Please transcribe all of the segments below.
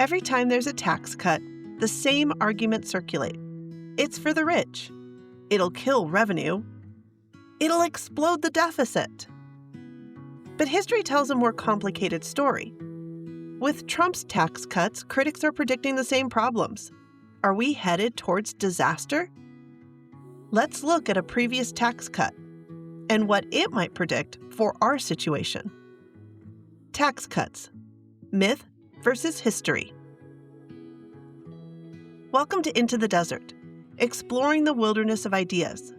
Every time there's a tax cut, the same arguments circulate. It's for the rich. It'll kill revenue. It'll explode the deficit. But history tells a more complicated story. With Trump's tax cuts, critics are predicting the same problems. Are we headed towards disaster? Let's look at a previous tax cut and what it might predict for our situation. Tax cuts. Myth versus history. Welcome to Into the Desert, exploring the wilderness of ideas.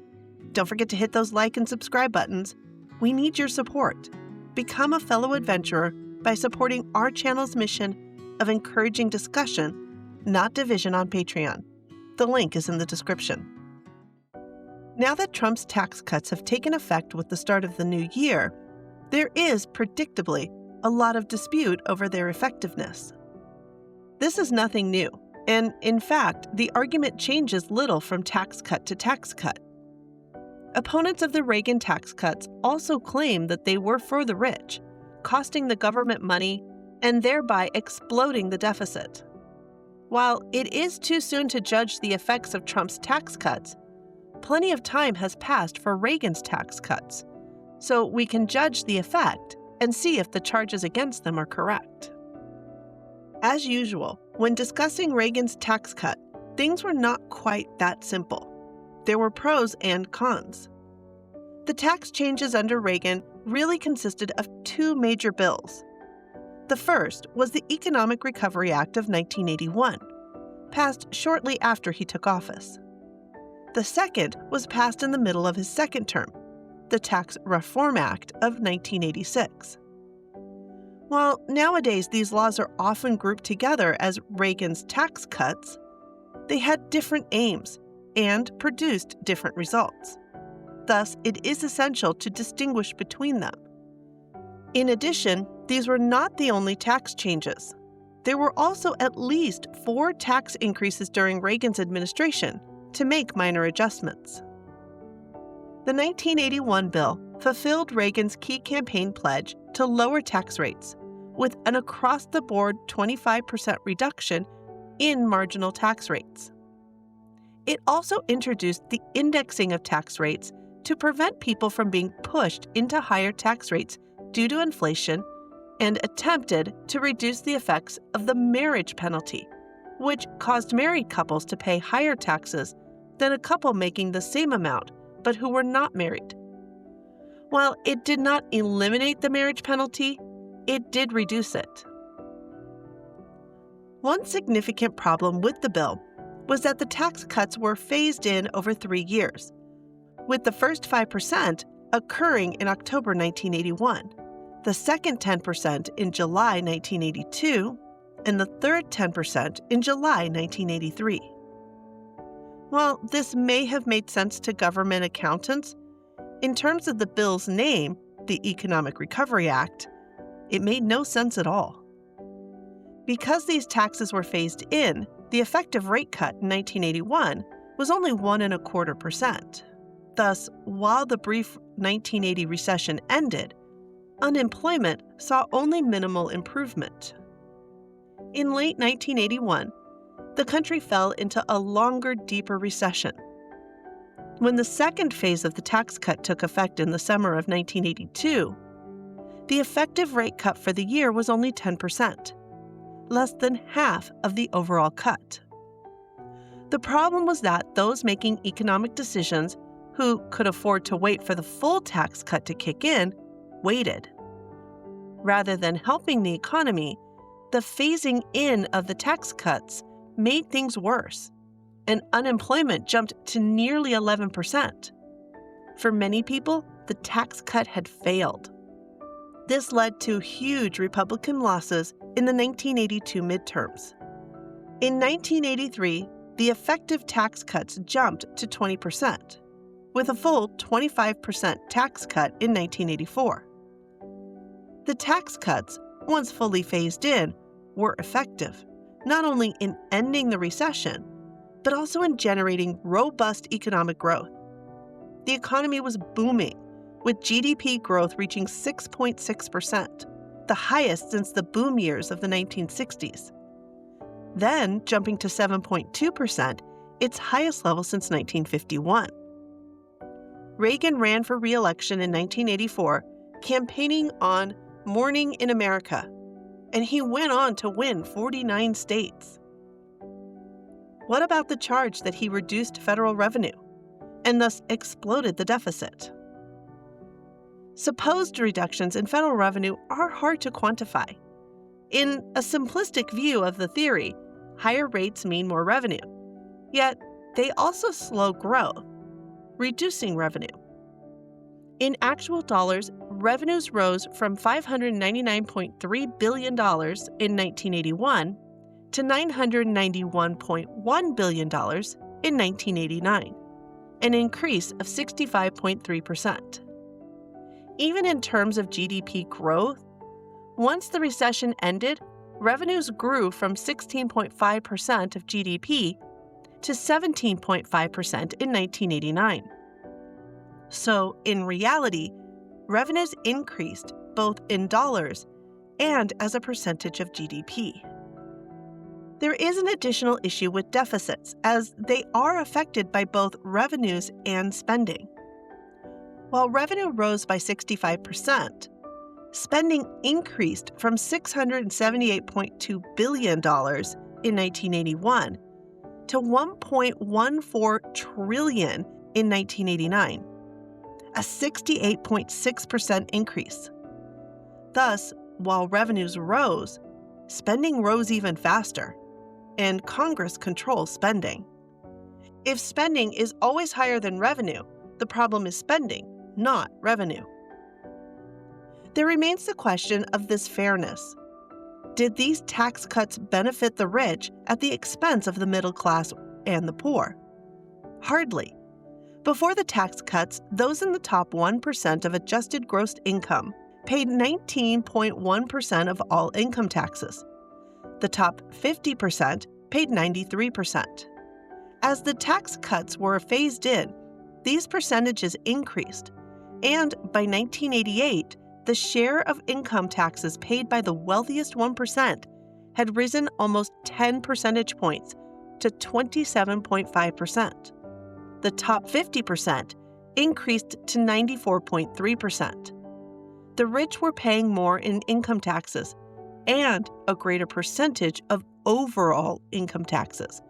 Don't forget to hit those like and subscribe buttons. We need your support. Become a fellow adventurer by supporting our channel's mission of encouraging discussion, not division, on Patreon. The link is in the description. Now that Trump's tax cuts have taken effect with the start of the new year, there is, predictably, a lot of dispute over their effectiveness. This is nothing new, and in fact, the argument changes little from tax cut to tax cut. Opponents of the Reagan tax cuts also claim that they were for the rich, costing the government money and thereby exploding the deficit. While it is too soon to judge the effects of Trump's tax cuts, plenty of time has passed for Reagan's tax cuts, so we can judge the effect and see if the charges against them are correct. As usual, when discussing Reagan's tax cut, things were not quite that simple. There were pros and cons. The tax changes under Reagan really consisted of two major bills. The first was the Economic Recovery Act of 1981, passed shortly after he took office. The second was passed in the middle of his second term, the Tax Reform Act of 1986. While nowadays these laws are often grouped together as Reagan's tax cuts, they had different aims and produced different results. Thus, it is essential to distinguish between them. In addition, these were not the only tax changes. There were also at least 4 tax increases during Reagan's administration to make minor adjustments. The 1981 bill fulfilled Reagan's key campaign pledge to lower tax rates, with an across-the-board 25% reduction in marginal tax rates. It also introduced the indexing of tax rates to prevent people from being pushed into higher tax rates due to inflation, and attempted to reduce the effects of the marriage penalty, which caused married couples to pay higher taxes than a couple making the same amount but who were not married. While it did not eliminate the marriage penalty, it did reduce it. One significant problem with the bill was that the tax cuts were phased in over 3 years, with the first 5% occurring in October 1981, the second 10% in July 1982, and the third 10% in July 1983. While this may have made sense to government accountants, in terms of the bill's name, the Economic Recovery Act, it made no sense at all. Because these taxes were phased in, the effective rate cut in 1981 was only 1.25%. Thus, while the brief 1980 recession ended, unemployment saw only minimal improvement. In late 1981, the country fell into a longer, deeper recession. When the second phase of the tax cut took effect in the summer of 1982, the effective rate cut for the year was only 10%, less than half of the overall cut. The problem was that those making economic decisions who could afford to wait for the full tax cut to kick in, waited. Rather than helping the economy, the phasing in of the tax cuts made things worse, and unemployment jumped to nearly 11%. For many people, the tax cut had failed. This led to huge Republican losses in the 1982 midterms. In 1983, the effective tax cuts jumped to 20%, with a full 25% tax cut in 1984. The tax cuts, once fully phased in, were effective, not only in ending the recession, but also in generating robust economic growth. The economy was booming, with GDP growth reaching 6.6%, the highest since the boom years of the 1960s. then jumping to 7.2%, its highest level since 1951. Reagan ran for re-election in 1984, campaigning on Morning in America, and he went on to win 49 states. What about the charge that he reduced federal revenue and thus exploded the deficit? Supposed reductions in federal revenue are hard to quantify. In a simplistic view of the theory, higher rates mean more revenue, yet they also slow growth, reducing revenue. In actual dollars, revenues rose from $599.3 billion in 1981 to $991.1 billion in 1989, an increase of 65.3%. Even in terms of GDP growth, once the recession ended, revenues grew from 16.5% of GDP to 17.5% in 1989. So, in reality, revenues increased both in dollars and as a percentage of GDP. There is an additional issue with deficits, as they are affected by both revenues and spending. While revenue rose by 65%, spending increased from $678.2 billion in 1981 to $1.14 trillion in 1989, a 68.6% increase. Thus, while revenues rose, spending rose even faster, and Congress controls spending. If spending is always higher than revenue, the problem is spending, not revenue. There remains the question of this fairness. Did these tax cuts benefit the rich at the expense of the middle class and the poor? Hardly. Before the tax cuts, those in the top 1% of adjusted gross income paid 19.1% of all income taxes. The top 50% paid 93%. As the tax cuts were phased in, these percentages increased, and by 1988, the share of income taxes paid by the wealthiest 1% had risen almost 10 percentage points to 27.5%. The top 50% increased to 94.3%. The rich were paying more in income taxes and a greater percentage of overall income taxes,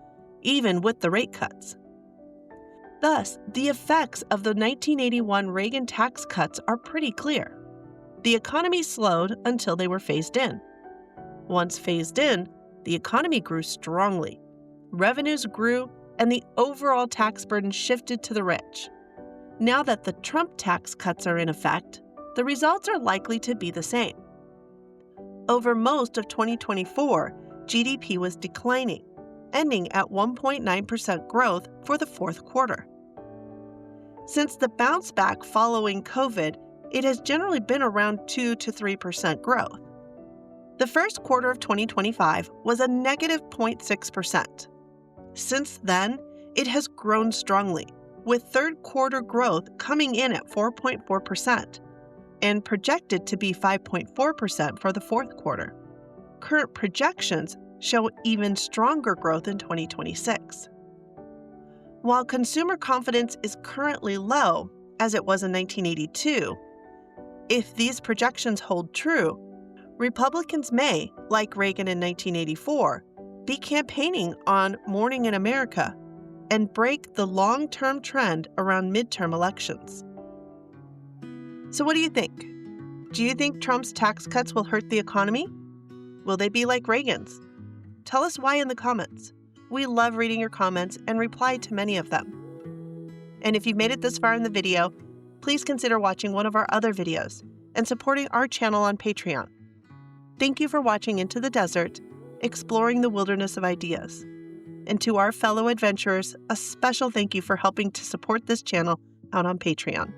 even with the rate cuts. Thus, the effects of the 1981 Reagan tax cuts are pretty clear. The economy slowed until they were phased in. Once phased in, the economy grew strongly. Revenues grew, and the overall tax burden shifted to the rich. Now that the Trump tax cuts are in effect, the results are likely to be the same. Over most of 2024, GDP was declining, ending at 1.9% growth for the fourth quarter. Since the bounce back following COVID, it has generally been around 2 to 3% growth. The first quarter of 2025 was a negative 0.6%. Since then, it has grown strongly, with third quarter growth coming in at 4.4% and projected to be 5.4% for the fourth quarter. Current projections show even stronger growth in 2026. While consumer confidence is currently low, as it was in 1982, if these projections hold true, Republicans may, like Reagan in 1984, be campaigning on Morning in America and break the long-term trend around midterm elections. So what do you think? Do you think Trump's tax cuts will hurt the economy? Will they be like Reagan's? Tell us why in the comments. We love reading your comments and reply to many of them. And if you've made it this far in the video, please consider watching one of our other videos and supporting our channel on Patreon. Thank you for watching Into the Desert, exploring the wilderness of ideas. And to our fellow adventurers, a special thank you for helping to support this channel out on Patreon.